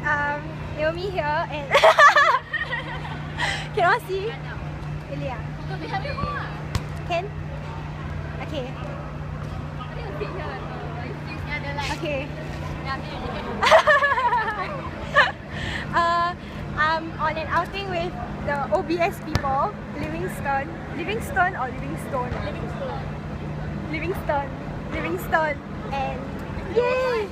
Naomi here and cannot see. Really? Can? Okay. Okay. I'm on an outing with the OBS people, Livingstone, and yay!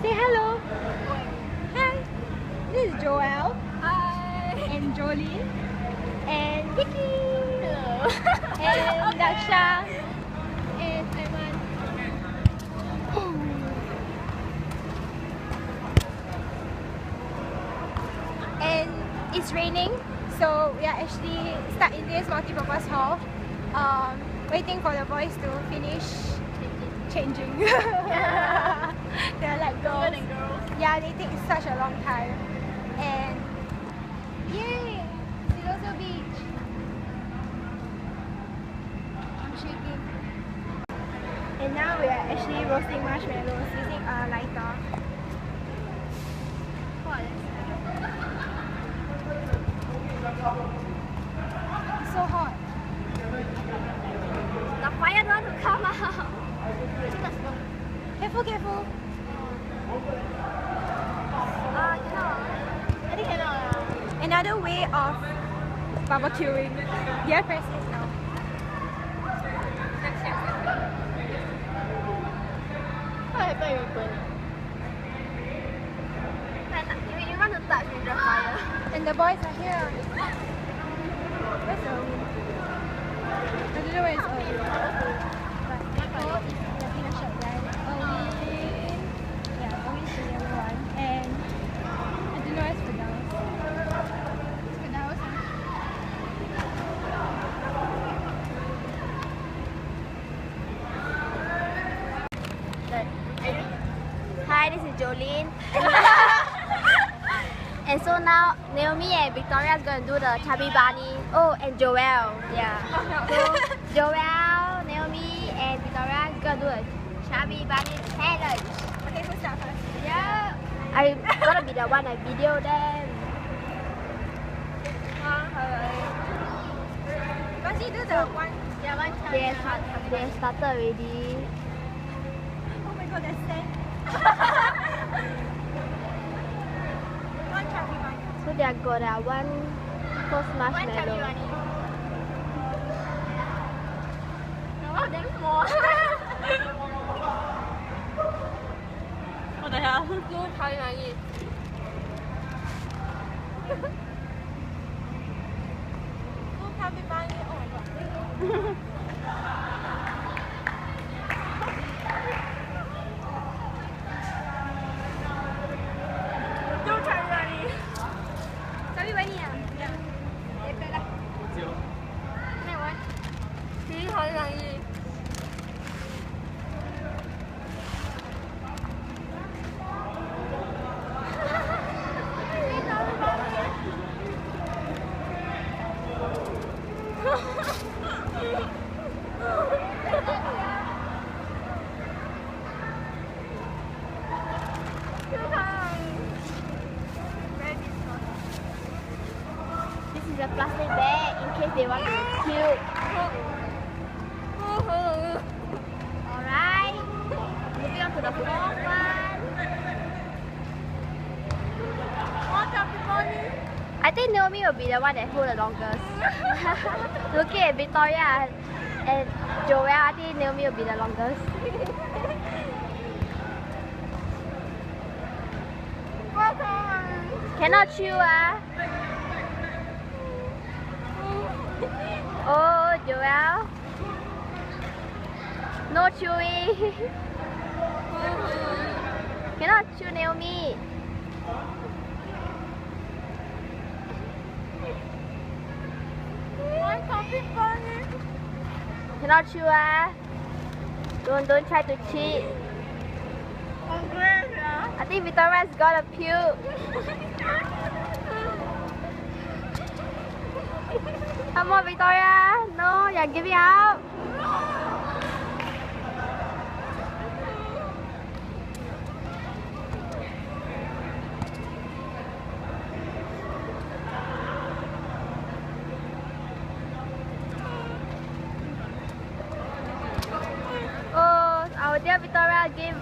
Say hello. Hi. This is Joelle. Hi. And Jolene. And Vicky. Hello. And Daksha. And Aiman. And it's raining, so we are actually stuck in this multi-purpose hall, waiting for the boys to finish changing. They're like girls. Yeah, they take such a long time. And yay! Siloso Beach. I'm shaking. And now we are actually roasting marshmallows using a lighter. It's so hot. The fire don't want to come out. Careful, careful. Cannot. I think cannot. Another way of barbecuing. Yeah, press it now. What happened if you burn it? You want to touch with the fire. And the boys are here. Where's Erwin? I don't know where is Erwin. But Echo is the pink shirt guy. Erwin. Yeah, Erwin's the yellow one. And I don't know where's Firdaus. It's Firdaus. Hi, this is Jolene. And so now Naomi and Victoria is going to do the Chubby bunny. Oh, and Joelle. Yeah. So Joelle, Naomi, and Victoria is going to do a Chubby bunny challenge. Okay, who's start first? Yeah. I'm going to be the one that video them. Must you do the one? Yeah, one challenge. They started already. Oh my god, that's sad. One chubby bunny. So they are got one first marshmallow. Oh, damn small. What the hell? Two chubby bunny. Two chubby bunny. Oh my god. This is a plastic bag in case they want to be cute. Alright, moving on to the fourth one. I think Naomi will be the one that hold the longest. Looking at Victoria and Joelle, I think Naomi will be the longest. Cannot chew, ah. Oh, Joelle. No chewing. Cannot chew, Naomi. Cannot chew, ah. Don't try to cheat. I think Victoria's got a puke. Come on, Victoria. No, you're giving up.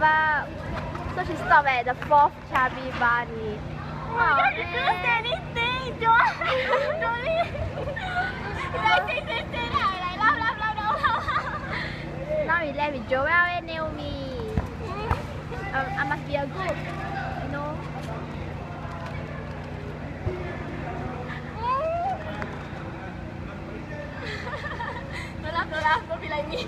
up. So she stopped at the 4th Chubby Bunny. Oh my god, you couldn't say anything, Jolie. Say, like laugh. Now we left with Joel and Naomi. I must be a group, you know. No laugh, don't be like me.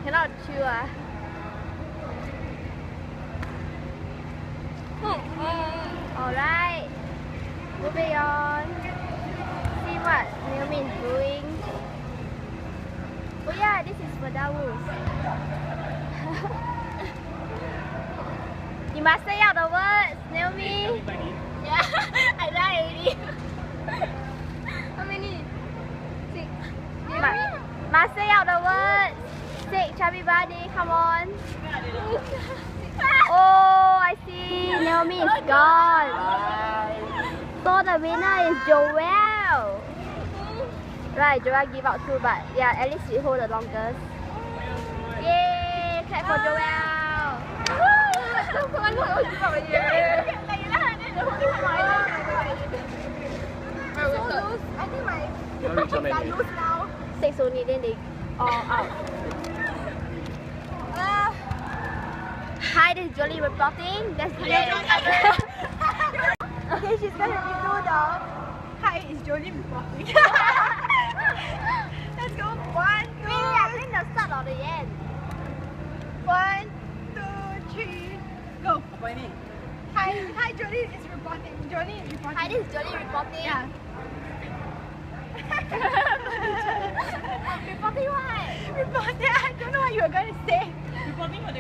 Cannot chew ah. Alright, moving on. See what Naomi is doing. Oh yeah, this is for Dawus. You must say out the words, Naomi. Yeah, I died already. How many? 6. Must say out the words. 6, Chubby Bunny, come on. Oh, I see. Naomi is gone. So the winner is Joel. Right, Joel give out too, but yeah, at least she hold the longest. Yay! Clap for Joel. I think my are loose now. 6 only, then they all out. Hi, this is Jolie reporting. Let's do it. Okay, she's gonna redo the hi, it's Jolie reporting. Let's go. 1, 2. I think the start or the end. 1, 2, 3, go. Hi, Jolie is reporting. Jolie is reporting. Hi, this is Jolie reporting. Yeah. Reporting what? Reporting. I don't know what you were gonna say.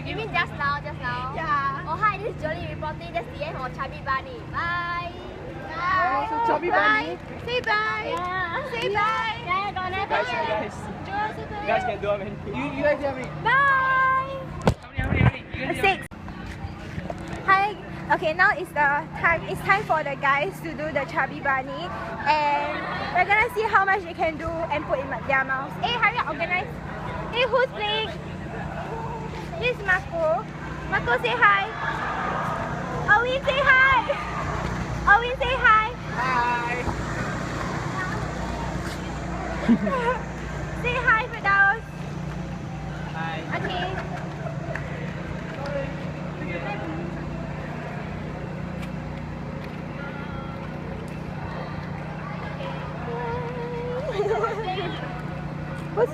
You mean just now? Yeah. Oh, hi, this is Jolie reporting. That's the end of Chubby Bunny. Bye. Bye. So Chubby Bunny. Say bye. Yeah. Say bye. Yeah, gonna Guys, bye. guys. Joel, say bye. You guys can do how many? You guys do how many? Bye. How many? You guys do how many? 6. Hi. Okay, now it's time for the guys to do the Chubby Bunny, and we're gonna see how much they can do and put in their mouths. Hey, hurry up, organize. Hey, who's playing? This is Marco. Marco, say hi. Owen, say hi. Owen, say hi. Hi. Say hi, Firdaus. Hi. Okay. Who's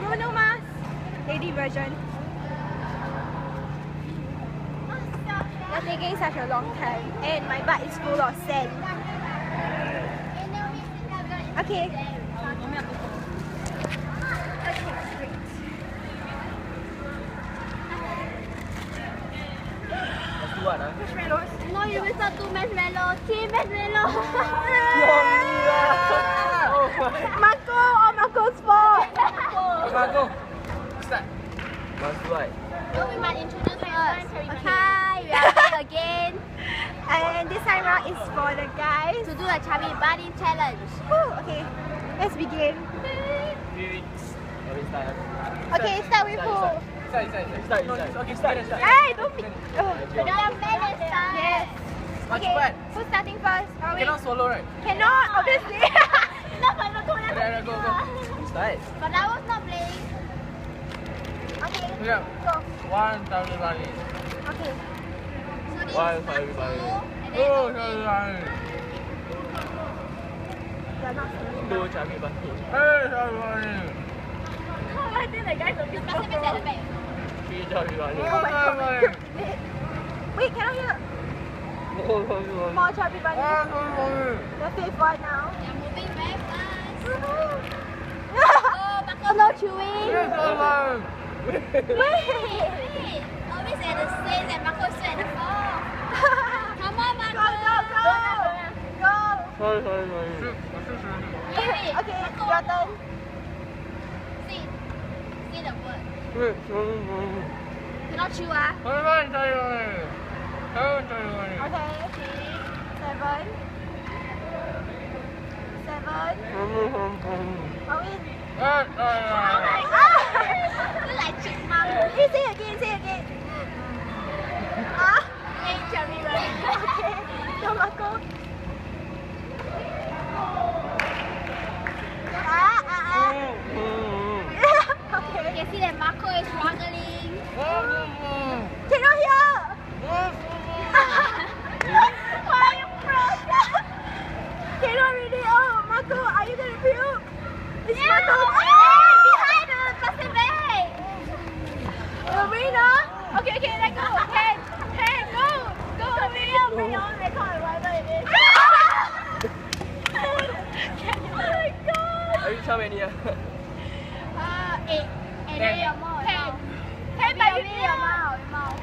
Bruno Mars? Lady version. You're taking such a long time, and my butt is full of sand. Okay. Let's do what, huh? Marshmallows. No, you missed out 2 marshmallows. 3 marshmallows. Oh my. Marco, all Marco's fault. Go. Start. Must do what? So we must introduce first. Hi, we are back again And this time around is for the guys. to do the Chubby Bunny challenge. Whew, okay, let's begin. Okay, start with who? Start. Okay, start. Hey, don't be. The man is start. Yes. Okay, who's starting first? Are we? Cannot swallow, right? Cannot, obviously. Go. Start. But I was not playing. Okay, Yeah. go. 1, Chubby Bunny. Okay. So this One, is Chubby Bunny. and then Oh, Chubby Bunny. You're not supposed to. 2, Chubby Bunny. Hey, Chubby Bunny. I think the guys will be Pass it at the back. 3, Chubby Bunny. Oh my god. Wait, cannot hear. Oh, Chubby Bunny. More Chubby Bunny. Oh, Chubby Bunny. The fifth one now. They are moving very fast. Oh, Oh, Marco, no chewing. Yes, Chubby Bunny. Wait. Always at the 6 and Marco still at the 4. Come on, Marco. Go. Sorry. Wait. Okay, your turn. See the word. Wait, Chubby Bunny. Cannot chew ah. Chubby Bunny. Okay. 7. 7. Are we? Look like chipmunk. Hey, say again, say again. Hey, Chubby, right? Okay. Go, Marco. Okay. You can see that Marco is struggling. Cannot hear. Why are you frozen? Cannot really. Oh, Marco, are you gonna puke? It's Marco. Behind the plastic bag. Arena. Okay, okay, let go. Hey, hey, go. Go, Arena. Bring on record whatever it is. Oh my god. Are you how many? 8. And then your mouth. 10, but you Your know. mouth.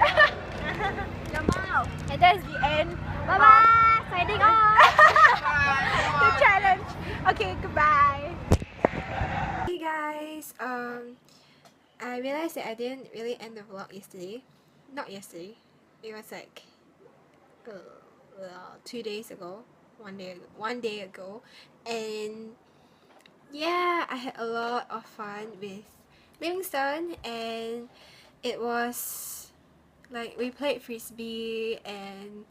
Your mouth. And that's the end. Bye bye. Signing off. The challenge. Okay, goodbye. Hey guys, I realized that I didn't really end the vlog yesterday. Not yesterday. It was like 2 days ago. One day ago. And yeah, I had a lot of fun with Livingstone, and it was like we played frisbee and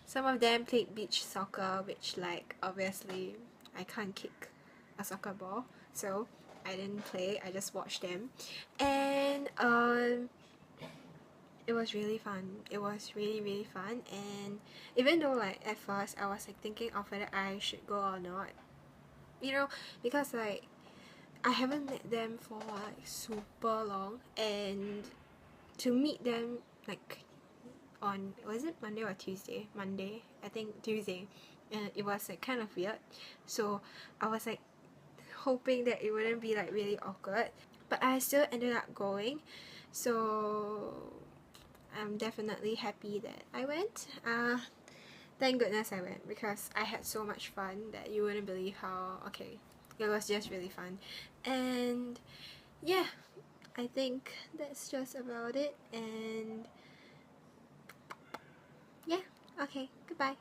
some of them played beach soccer, which like obviously I can't kick a soccer ball, so I didn't play, I just watched them. And it was really fun. It was really fun. And even though like at first I was like thinking of whether I should go or not, you know, because like I haven't met them for like super long, and to meet them like on, was it Monday or Tuesday? Monday, I think Tuesday, and it was like kind of weird, so I was like hoping that it wouldn't be like really awkward, but I still ended up going, so I'm definitely happy that I went. Thank goodness I went, because I had so much fun that you wouldn't believe how, okay, it was just really fun. And yeah, I think that's just about it, and yeah, okay, goodbye.